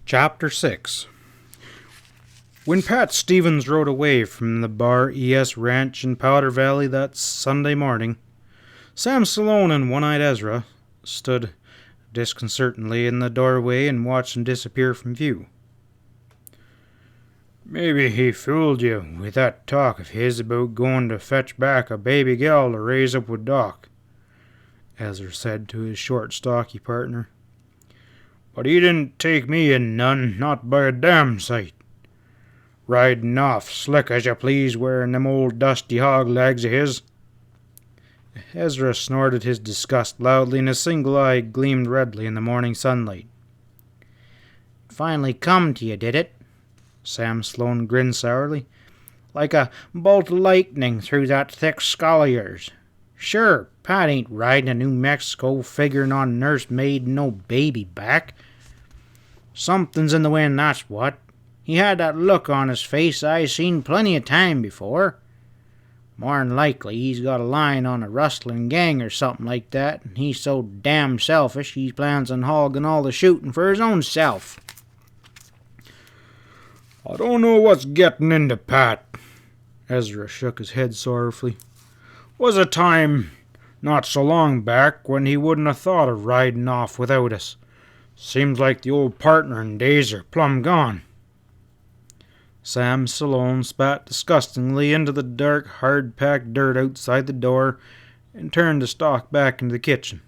Chapter 6. When Pat Stevens rode away from the Bar ES Ranch in Powder Valley that Sunday morning, Sam Stallone and One-Eyed Ezra stood disconcertingly in the doorway and watched him disappear from view. "Maybe he fooled you with that talk of his about going to fetch back a baby gal to raise up with Doc," Ezra said to his short, stocky partner. "But he didn't take me in none, not by a damn sight. Riding off slick as you please wearing them old dusty hog legs of his." Ezra snorted his disgust loudly, and his single eye gleamed redly in the morning sunlight. "Finally come to you, did it?" Sam Sloane grinned sourly. "Like a bolt of lightning through that thick skull of yours. Sure, Pat ain't riding to New Mexico figuring on nursemaid and no baby back. Something's in the wind, that's what. He had that look on his face I seen plenty of time before. More'n likely he's got a line on a rustling gang or something like that, and he's so damn selfish he plans on hogging all the shooting for his own self." "I don't know what's getting into Pat." Ezra shook his head sorrowfully. "Was a time not so long back when he wouldn't have thought of riding off without us. Seems like the old partnerin' days are plumb gone." Sam Stallone spat disgustingly into the dark, hard-packed dirt outside the door and turned to stalk back into the kitchen.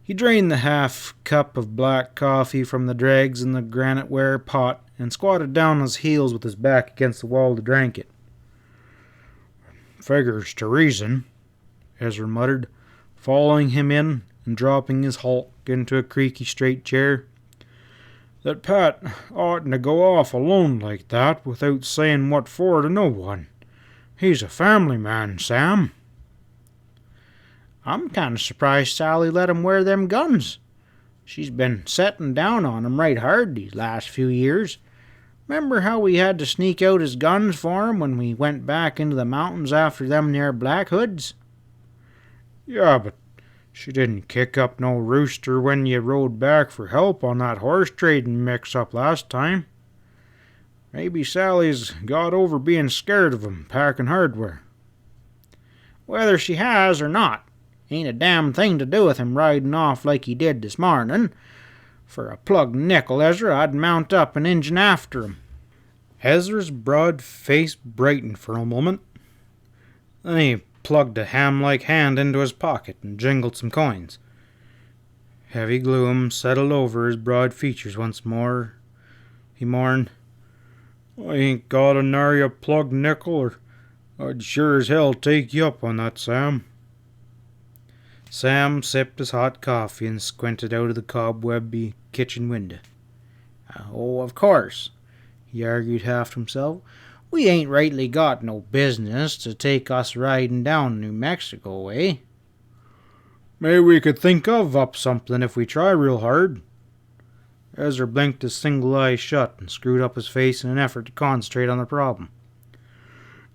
He drained the half-cup of black coffee from the dregs in the granite-ware pot and squatted down on his heels with his back against the wall to drink it. "Figures to reason," Ezra muttered, following him in and dropping his hulk into a creaky straight chair, "that Pat oughtn't to go off alone like that without saying what for to no one. He's a family man, Sam." "I'm kind of surprised Sally let him wear them guns. She's been setting down on him right hard these last few years. Remember how we had to sneak out his guns for him when we went back into the mountains after them near Black Hoods?" "Yeah, but she didn't kick up no rooster when you rode back for help on that horse trading mix-up last time. Maybe Sally's got over being scared of him packing hardware." "Whether she has or not, ain't a damn thing to do with him riding off like he did this morning. For a plugged nickel, Ezra, I'd mount up an engine after him." Ezra's broad face brightened for a moment. Then he plugged a ham-like hand into his pocket and jingled some coins. Heavy gloom settled over his broad features once more. He mourned, "I ain't got a nary a plugged nickel, or I'd sure as hell take you up on that, Sam." Sam sipped his hot coffee and squinted out of the cobwebby kitchen window. "Oh, of course," he argued half to himself. "We ain't rightly got no business to take us riding down New Mexico way." "Maybe we could think up something if we try real hard." Ezra blinked his single eye shut and screwed up his face in an effort to concentrate on the problem.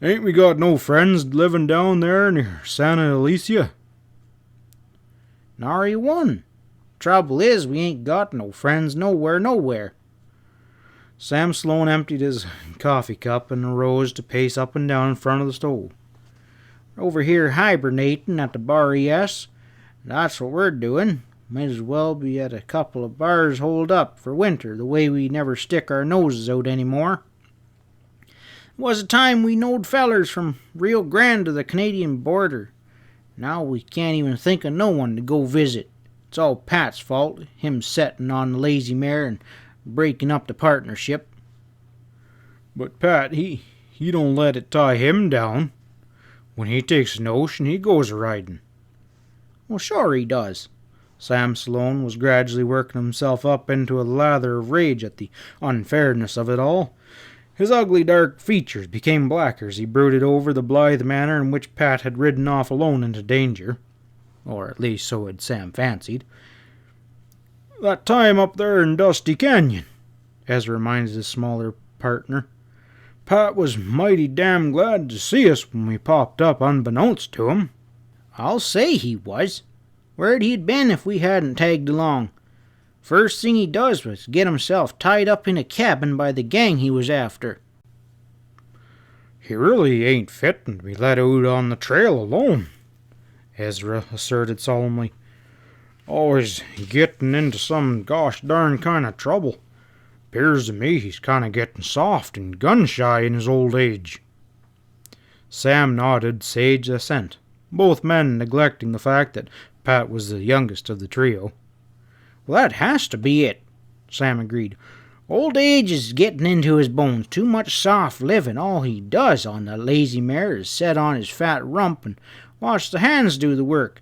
"Ain't we got no friends living down there near Santa Alicia?" "Nary one. Trouble is, we ain't got no friends nowhere." Sam Sloane emptied his coffee cup and arose to pace up and down in front of the stove. "We're over here hibernating at the Bar ES. That's what we're doing. Might as well be at a couple of bars holed up for winter, the way we never stick our noses out any more. It was a time we knowed fellers from Rio Grande to the Canadian border. Now we can't even think of no one to go visit. It's all Pat's fault, him setting on the lazy mare and breaking up the partnership." "But Pat, he don't let it tie him down. When he takes a notion, he goes a-riding." "Well, sure he does." Sam Stallone was gradually working himself up into a lather of rage at the unfairness of it all. His ugly dark features became blacker as he brooded over the blithe manner in which Pat had ridden off alone into danger. Or at least so had Sam fancied. "That time up there in Dusty Canyon," Ezra reminded his smaller partner. "Pat was mighty damn glad to see us when we popped up unbeknownst to him." "I'll say he was. Where'd he'd been if we hadn't tagged along? First thing he does was get himself tied up in a cabin by the gang he was after. He really ain't fitting to be let out on the trail alone, Ezra asserted solemnly. Always getting into some gosh darn kind of trouble. 'Pears to me he's kind of getting soft and gun-shy in his old age. Sam nodded sage assent, both men neglecting the fact that Pat was the youngest of the trio. Well, that has to be it, Sam agreed. Old age is getting into his bones. Too much soft living. All he does on the lazy mare is sit on his fat rump and watch the hands do the work.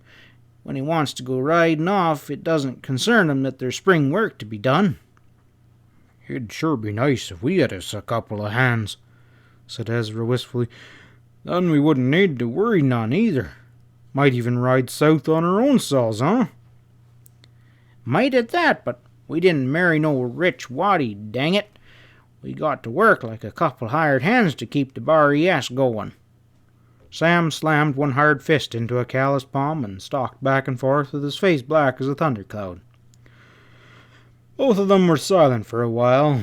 When he wants to go riding off, it doesn't concern him that there's spring work to be done. It'd sure be nice if we had us a couple of hands, said Ezra wistfully. Then we wouldn't need to worry none either. Might even ride south on our own selves, huh? Might at that, but we didn't marry no rich waddy, dang it. We got to work like a couple hired hands to keep the bar ES going. Sam slammed one hard fist into a calloused palm and stalked back and forth with his face black as a thundercloud. Both of them were silent for a while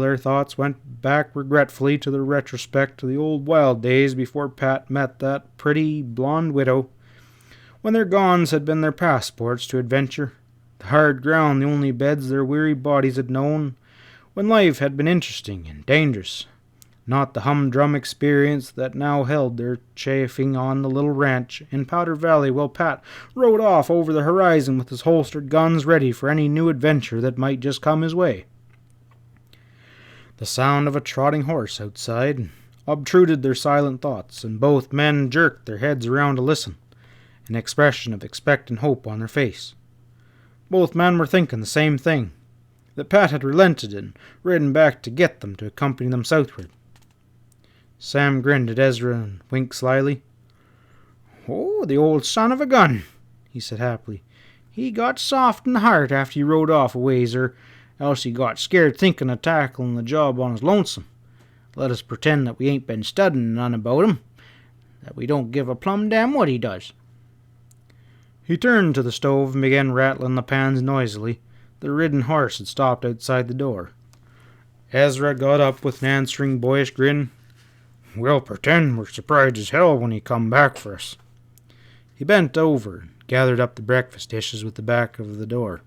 their thoughts went back regretfully to the retrospect to the old wild days before Pat met that pretty blonde widow, when their gawns had been their passports to adventure, the hard ground the only beds their weary bodies had known, when life had been interesting and dangerous, not the humdrum experience that now held their chafing on the little ranch in Powder Valley while Pat rode off over the horizon with his holstered guns ready for any new adventure that might just come his way. The sound of a trotting horse outside obtruded their silent thoughts, and both men jerked their heads around to listen, an expression of expectant hope on their face. Both men were thinking the same thing, that Pat had relented and ridden back to get them to accompany them southward. Sam grinned at Ezra and winked slyly. "Oh, the old son of a gun," he said happily. "He got soft in the heart after he rode off a ways, or else he got scared thinking of tackling the job on his lonesome. Let us pretend that we ain't been studying none about him, that we don't give a plumb damn what he does." He turned to the stove and began rattling the pans noisily. The ridden horse had stopped outside the door. Ezra got up with an answering boyish grin. "We'll pretend we're surprised as hell when he come back for us." He bent over and gathered up the breakfast dishes with the back of the door.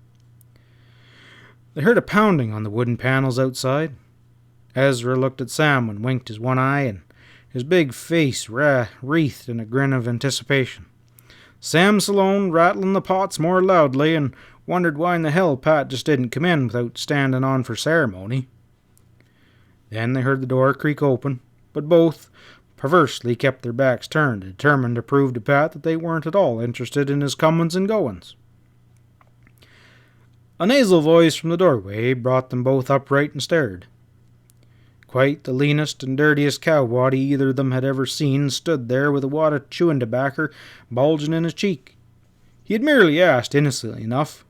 They heard a pounding on the wooden panels outside. Ezra looked at Sam and winked his one eye, and his big face wreathed in a grin of anticipation. Sam Salone rattling the pots more loudly and wondered why in the hell Pat just didn't come in without standing on for ceremony. Then they heard the door creak open, but both perversely kept their backs turned, determined to prove to Pat that they weren't at all interested in his comings and goings. A nasal voice from the doorway brought them both upright and stared. Quite the leanest and dirtiest cowbody either of them had ever seen stood there with a wad of chewing tobacco bulging in his cheek. He had merely asked, innocently enough,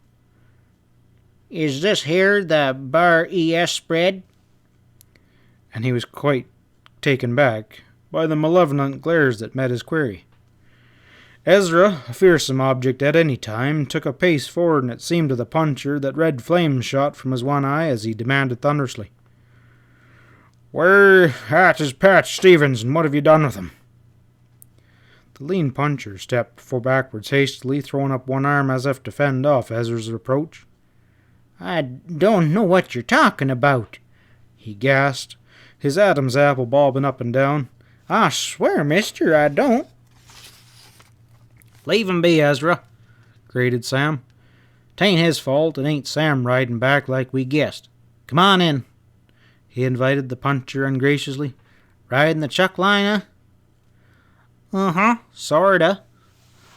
"Is this here the bar ES spread?" And he was quite taken back by the malevolent glares that met his query. Ezra, a fearsome object at any time, took a pace forward, and it seemed to the puncher that red flames shot from his one eye as he demanded thunderously, "Where at is Pat Stevens, and what have you done with him?" The lean puncher stepped backwards hastily, throwing up one arm as if to fend off Ezra's approach. "I don't know what you're talking about," he gasped, his Adam's apple bobbing up and down. "I swear, mister, I don't." "Leave him be, Ezra," grated Sam. "'Tain't his fault, it ain't Sam riding back like we guessed. Come on in," he invited the puncher ungraciously. "Riding the chuck line, huh?" Sorta."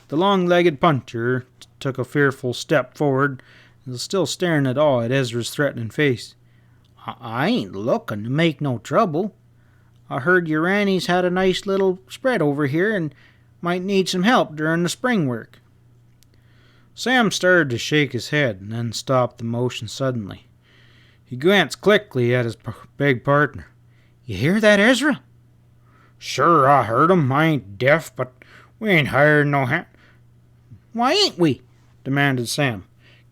The long-legged puncher took a fearful step forward and was still staring at awe at Ezra's threatening face. I ain't looking to make no trouble. I heard your Ranny's had a nice little spread over here and might need some help during the spring work." Sam started to shake his head and then stopped the motion suddenly. He glanced quickly at his big partner. "You hear that, Ezra?" "Sure, I heard him. I ain't deaf, but we ain't hired no hand." "Why ain't we?" demanded Sam.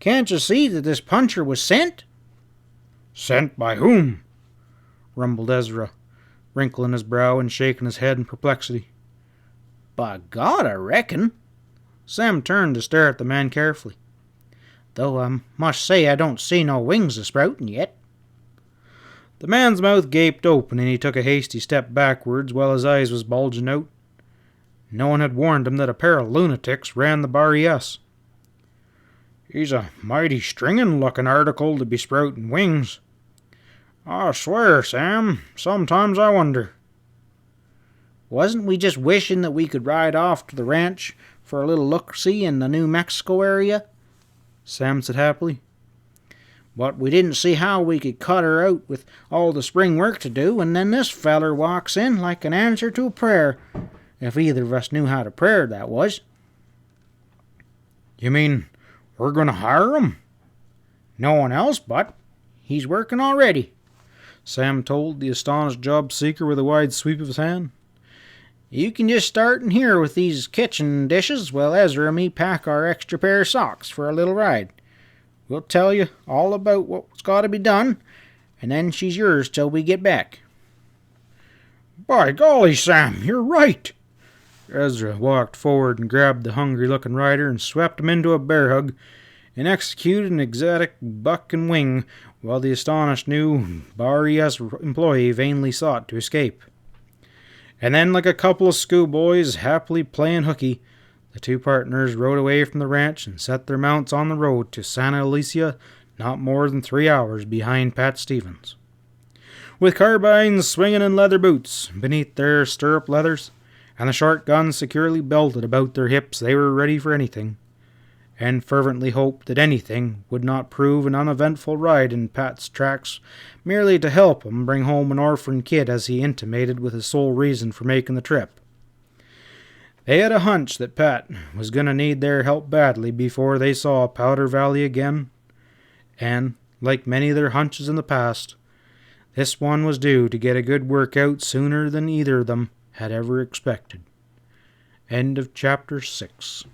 Can't you see that this puncher was sent? Sent by whom? Rumbled Ezra, wrinkling his brow and shaking his head in perplexity. By God, I reckon. Sam turned to stare at the man carefully. Though I must say I don't see no wings a-sprouting yet. The man's mouth gaped open, and he took a hasty step backwards while his eyes was bulging out. No one had warned him that a pair of lunatics ran the Bar ES. He's a mighty stringin'-looking article to be sprouting wings. I swear, Sam, sometimes I wonder. Wasn't we just wishing that we could ride off to the ranch for a little look-see in the New Mexico area? Sam said happily. But we didn't see how we could cut her out with all the spring work to do, and then this feller walks in like an answer to a prayer, if either of us knew how to pray, that was. You mean we're going to hire him? No one else but. He's working already, Sam told the astonished job seeker with a wide sweep of his hand. You can just start in here with these kitchen dishes while Ezra and me pack our extra pair of socks for a little ride. We'll tell you all about what's got to be done, and then she's yours till we get back. By golly, Sam, you're right. Ezra walked forward and grabbed the hungry-looking rider and swept him into a bear hug and executed an exotic buck and wing while the astonished new Bar ES employee vainly sought to escape. And then, like a couple of schoolboys happily playing hooky, the two partners rode away from the ranch and set their mounts on the road to Santa Alicia, not more than 3 hours behind Pat Stevens. With carbines swinging in leather boots beneath their stirrup leathers, and the short guns securely belted about their hips, they were ready for anything, and fervently hoped that anything would not prove an uneventful ride in Pat's tracks, merely to help him bring home an orphan kid, as he intimated with his sole reason for making the trip. They had a hunch that Pat was going to need their help badly before they saw Powder Valley again, and, like many of their hunches in the past, this one was due to get a good workout sooner than either of them had ever expected. End of Chapter 6.